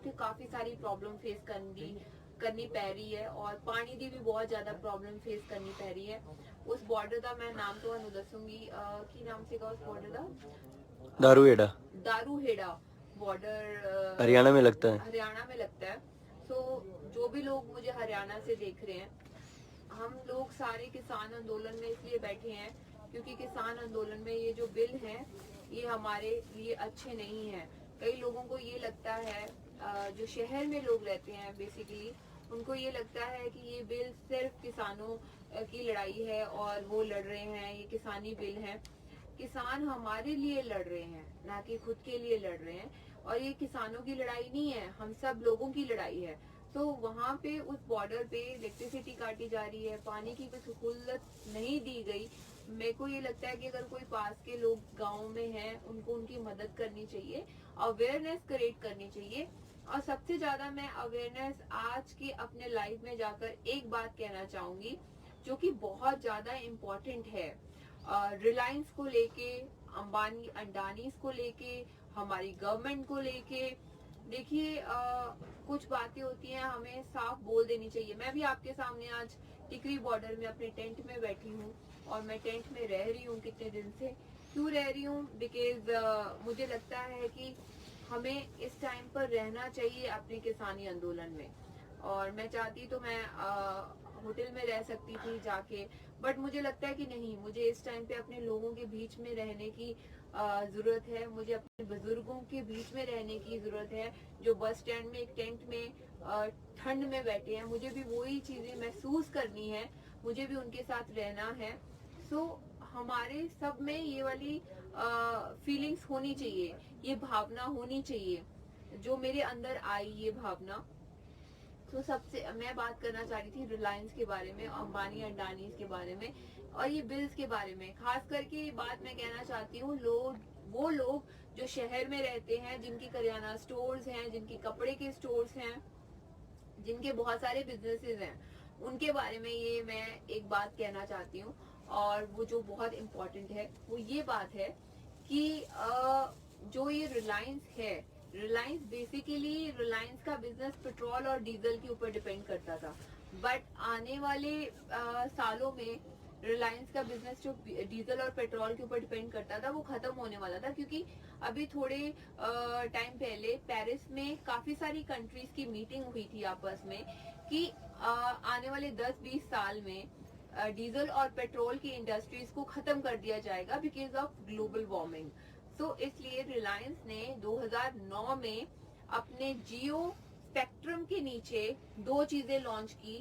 ਉੱਥੇ ਕਾਫੀ ਸਾਰੀ problem face ਕਰਨੀ ਪੈ ਰਹੀ ਹੈ ਔਰ ਪਾਣੀ ਦੀ ਵੀ ਬਹੁਤ ਜ਼ਿਆਦਾ ਪ੍ਰੋਬਲਮ ਫੇਸ ਕਰਨੀ ਪੈ ਰਹੀ ਹੈ। ਉਸ ਬਾਰਡਰ ਦਾ ਮੈਂ ਨਾਮ ਤੁਹਾਨੂੰ ਦੱਸੂੰਗੀ, ਕੀ ਨਾਮ ਸੀਗਾ उस बॉर्डर का? दारूहेड़ा। दारूहेड़ा बॉर्डर हरियाणा में लगता है। हरियाणा में लगता है। सो जो भी लोग मुझे हरियाणा से देख रहे हैं, हम लोग सारे किसान आंदोलन में इसलिए बैठे हैं क्योंकि किसान आंदोलन में ये जो बिल हैं ये हमारे लिए अच्छे नहीं हैं। कई लोगों को ये लगता है, जो शहर में लोग रहते हैं बेसिकली, उनको ये लगता है कि ये बिल सिर्फ किसानों की लड़ाई है और वो लड़ रहे हैं, ये किसानी बिल है। किसान हमारे लिए लड़ रहे हैं, ना कि खुद के लिए लड़ रहे हैं। और ये किसानों की लड़ाई नहीं है, हम सब लोगों की लड़ाई है। तो वहाँ पे उस बॉर्डर पे इलेक्ट्रिसिटी काटी जा रही है, पानी की कोई सहूलत नहीं दी गई। मेरे को ये लगता है कि अगर कोई पास के लोग गाँव में हैं, उनको उनकी मदद करनी चाहिए, अवेयरनेस क्रिएट करनी चाहिए। और सबसे ज्यादा मैं अवेयरनेस आज की अपने लाइफ में जाकर एक बात कहना चाहूंगी जो कि बहुत ज्यादा इम्पोर्टेंट है, रिलायंस को लेके, अंबानी अंडानीज को लेके, हमारी गवर्नमेंट को लेके। देखिए, कुछ बातें होती हैं हमें साफ बोल देनी चाहिए। मैं भी आपके सामने आज टिकरी बॉर्डर में अपने टेंट में बैठी हूँ और मैं टेंट में रह रही हूँ कितने दिन से। क्यों रह रही हूँ? बिकॉज मुझे लगता है कि हमें इस टाइम पर रहना चाहिए अपने किसानी आंदोलन में। और मैं चाहती तो मैं होटल में रह सकती थी जाके, बट मुझे लगता है कि नहीं, मुझे इस टाइम पे अपने लोगों के बीच में रहने की जरूरत है। मुझे अपने बुजुर्गों के बीच में रहने की जरूरत है, जो बस स्टैंड में एक टेंट में ठंड में बैठे हैं। मुझे भी वही चीजें महसूस करनी है, मुझे भी उनके साथ रहना है। सो हमारे सब में ये वाली फीलिंग्स होनी चाहिए, ये भावना होनी चाहिए जो मेरे अंदर आई, ये भावना। तो सबसे मैं बात करना चाह रही थी रिलायंस के बारे में, अंबानी अंडानीज के बारे में और ये बिल्स के बारे में। खास करके ये बात मैं कहना चाहती हूँ, वो लोग जो शहर में रहते हैं, जिनकी करियाना स्टोर्स हैं, जिनकी कपड़े के स्टोर्स हैं, जिनके बहुत सारे बिजनेसेस हैं, उनके बारे में ये मैं एक बात कहना चाहती हूँ। और वो जो बहुत इम्पोर्टेंट है वो ये बात है कि जो ये रिलायंस है, रिलायंस बेसिकली, रिलायंस का बिजनेस पेट्रोल और डीजल के ऊपर डिपेंड करता था। बट आने वाले सालों में रिलायंस का बिजनेस जो डीजल और पेट्रोल के ऊपर डिपेंड करता था वो खत्म होने वाला था। क्योंकि अभी थोड़े टाइम पहले पेरिस में काफी सारी कंट्रीज की मीटिंग हुई थी आपस में कि आने वाले 10-20 साल में डीजल और पेट्रोल की इंडस्ट्रीज को खत्म कर दिया जाएगा बिकॉज ऑफ ग्लोबल वार्मिंग। तो इसलिए रिलायंस ने 2009 में अपने जियो स्पेक्ट्रम के नीचे दो चीजें लॉन्च की,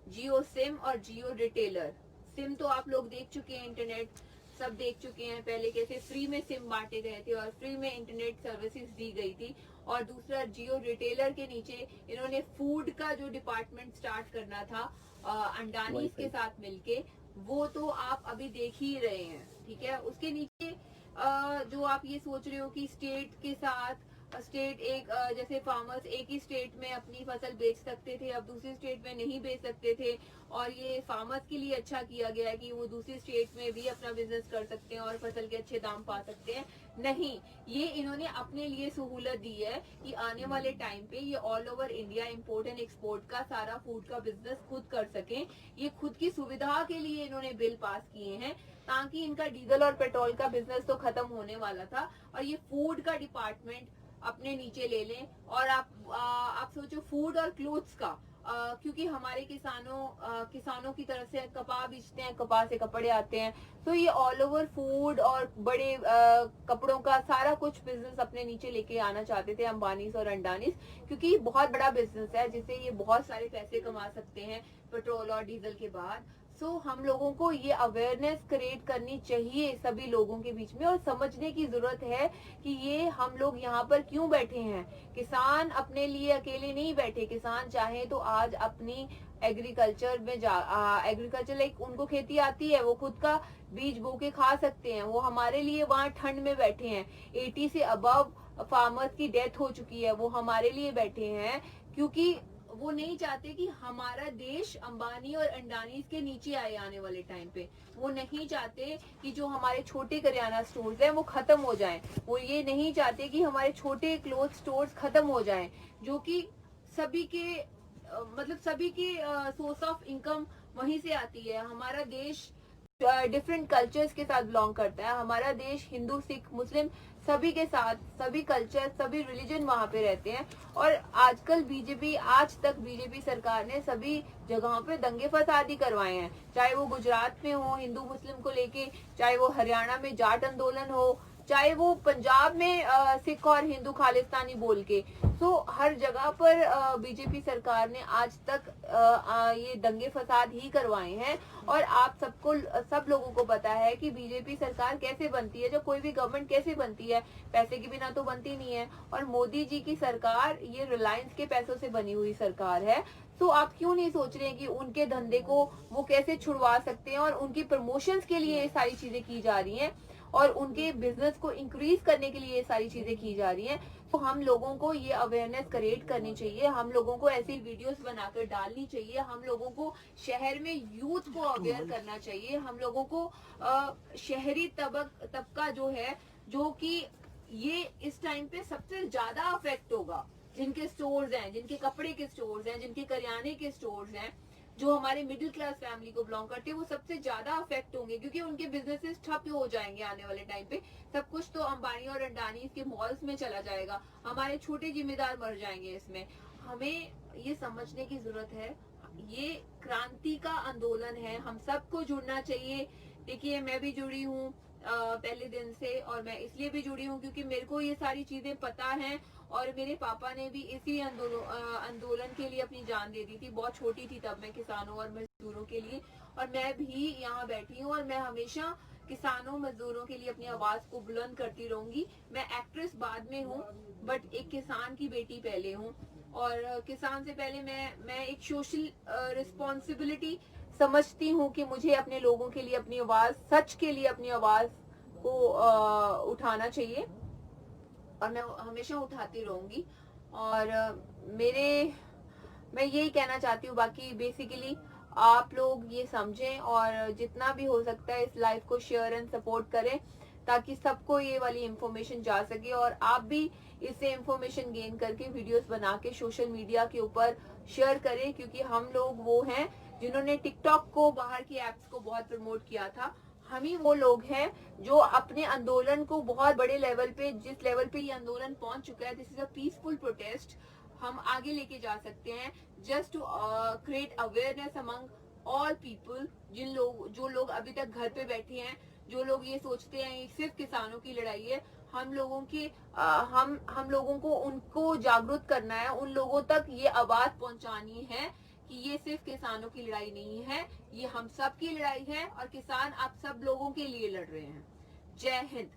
जियो सिम और जियो रिटेलर। सिम तो आप लोग देख चुके हैं, इंटरनेट सब देख चुके हैं, पहले कैसे फ्री में सिम बांटे गए थे और फ्री में इंटरनेट सर्विसेज दी गई थी। और दूसरा जियो रिटेलर के नीचे इन्होंने फूड का जो डिपार्टमेंट स्टार्ट करना था अंडानीज के साथ मिलके, वो तो आप अभी देख ही रहे हैं। ठीक है, उसके नीचे जो आप ये सोच रहे हो कि स्टेट के साथ स्टेट एक जैसे फार्मर्स एक ही स्टेट में अपनी फसल बेच सकते थे, अब दूसरी स्टेट में नहीं बेच सकते थे। और ये फार्मर्स के लिए अच्छा किया गया है कि वो दूसरी स्टेट में भी अपना बिजनेस कर सकते हैं और फसल के अच्छे दाम पा सकते हैं। नहीं, ये इन्होंने अपने लिए सहूलत दी है कि आने वाले टाइम पे ये all over India import and export का सारा फूड का बिजनेस खुद कर सकें। ये खुद की सुविधा के लिए इन्होंने बिल पास किए हैं ताकि इनका डीजल और पेट्रोल का बिजनेस तो खत्म होने वाला था और ये फूड का डिपार्टमेंट अपने नीचे ले लें। और आप सोचो फूड और क्लोथ्स का, क्योंकि हमारे किसानों की तरफ से कपड़ा बेचते हैं, कपड़ा से कपड़े आते हैं, तो ये ऑल ओवर फूड और बड़े कपड़ों का सारा कुछ बिजनेस अपने नीचे लेके आना चाहते थे अंबानीज और अंडानीज, क्योंकि बहुत बड़ा बिजनेस है जिससे ये बहुत सारे पैसे कमा सकते हैं पेट्रोल और डीजल के बाद। सो हम लोगों को ये अवेयरनेस क्रिएट करनी चाहिए सभी लोगों के बीच में और समझने की जरूरत है कि ये हम लोग यहाँ पर क्यों बैठे हैं। किसान अपने लिए अकेले नहीं बैठे, किसान चाहे तो आज अपनी एग्रीकल्चर में एग्रीकल्चर लाइक उनको खेती आती है, वो खुद का बीज बो के खा सकते हैं। वो हमारे लिए वहाँ ठंड में बैठे हैं, 80 से अबव फार्मर्स की डेथ हो चुकी है, वो हमारे लिए बैठे हैं क्योंकि वो नहीं चाहते कि हमारा देश अंबानी और अंडानी के नीचे आए आने वाले टाइम पे। वो नहीं चाहते कि जो हमारे छोटे करियाना स्टोर्स हैं वो खत्म हो जाएं। वो ये नहीं चाहते कि हमारे छोटे क्लोथ स्टोर्स खत्म हो जाएं, जो कि सभी के मतलब सभी की सोर्स ऑफ इनकम वहीं से आती है। हमारा देश डिफरेंट कल्चर्स के साथ बिलोंग करता है। हमारा देश हिंदू, सिख, मुस्लिम सभी के साथ, सभी कल्चर, सभी रिलीजन वहाँ पे रहते हैं। और आजकल बीजेपी, आज तक बीजेपी सरकार ने सभी जगहों पे दंगे फसाद ही करवाए हैं, चाहे वो गुजरात में हो हिंदू मुस्लिम को लेके, चाहे वो हरियाणा में जाट आंदोलन हो, चाहे वो पंजाब में सिख और हिंदू खालिस्तानी बोल के। तो हर जगह पर बीजेपी सरकार ने आज तक ये दंगे फसाद ही करवाए हैं। और आप सबको, सब लोगों को पता है कि बीजेपी सरकार कैसे बनती है, जब कोई भी गवर्नमेंट कैसे बनती है, पैसे के बिना तो बनती नहीं है। और मोदी जी की सरकार ये रिलायंस के पैसों से बनी हुई सरकार है। तो आप क्यों नहीं सोच रहे हैं कि उनके धंधे को वो कैसे छुड़वा सकते हैं, और उनकी प्रमोशंस के लिए ये सारी चीजें की जा रही हैं, और उनके बिजनेस को इंक्रीज करने के लिए ये सारी चीजें की जा रही हैं। तो हम लोगों को ये अवेयरनेस क्रिएट करनी चाहिए, हम लोगों को ऐसी वीडियोस बनाकर डालनी चाहिए, हम लोगों को शहर में यूथ को अवेयर करना चाहिए, हम लोगों को शहरी तबका जो है, जो कि ये इस टाइम पे सबसे ज्यादा अफेक्ट होगा, जिनके स्टोर्स हैं, जिनके कपड़े के स्टोर्स हैं, जिनके करियाने के स्टोर्स हैं, जो हमारे मिडिल क्लास फैमिली को बिलोंग करते हैं, वो सबसे ज्यादा अफेक्ट होंगे, क्योंकि उनके बिजनेसेस ठप हो जाएंगे आने वाले टाइम पे। सब कुछ तो अंबानी और अंडानी के मॉल्स में चला जाएगा, हमारे छोटे जिम्मेदार मर जाएंगे इसमें। हमें ये समझने की जरूरत है, ये क्रांति का आंदोलन है, हम सबको जुड़ना चाहिए। देखिए, मैं भी जुड़ी हूँ पहले दिन से, और मैं इसलिए भी जुड़ी हूँ क्योंकि मेरे को ये सारी चीजें पता हैं, और मेरे पापा ने भी इसी आंदोलन के लिए अपनी जान दे दी थी। बहुत छोटी थी तब मैं, किसानों और मजदूरों के लिए, और मैं भी यहाँ बैठी हूँ, और मैं हमेशा किसानों मजदूरों के लिए अपनी आवाज को बुलंद करती रहूंगी। मैं एक्ट्रेस बाद में हूँ, बट एक किसान की बेटी पहले हूँ, और किसान से पहले मैं एक सोशल रिस्पॉन्सिबिलिटी समझती हूँ कि मुझे अपने लोगों के लिए अपनी आवाज, सच के लिए अपनी आवाज को उठाना चाहिए, और मैं हमेशा उठाती रहूंगी। और मैं यही कहना चाहती हूँ। बाकी बेसिकली आप लोग ये समझें, और जितना भी हो सकता है इस लाइफ को शेयर एंड सपोर्ट करें, ताकि सबको ये वाली इंफॉर्मेशन जा सके, और आप भी इससे इंफॉर्मेशन गेन करके वीडियोस बना के सोशल मीडिया के ऊपर शेयर करें। क्योंकि हम लोग वो हैं जिन्होंने टिकटॉक को, बाहर की एप्स को बहुत प्रमोट किया था। हम ही वो लोग हैं जो अपने आंदोलन को बहुत बड़े लेवल पे, जिस लेवल पे ये आंदोलन पहुंच चुका है, this is a peaceful protest, हम आगे लेके जा सकते हैं, just to create awareness among all people. जो लोग अभी तक घर पे बैठे हैं, जो लोग ये सोचते हैं सिर्फ किसानों की लड़ाई है, हम लोगों की हम लोगों को उनको जागरूक करना है, उन लोगों तक ये आवाज पहुंचानी है कि ये सिर्फ किसानों की लड़ाई नहीं है, ये हम सब की लड़ाई है, और किसान आप सब लोगों के लिए लड़ रहे हैं। जय हिंद।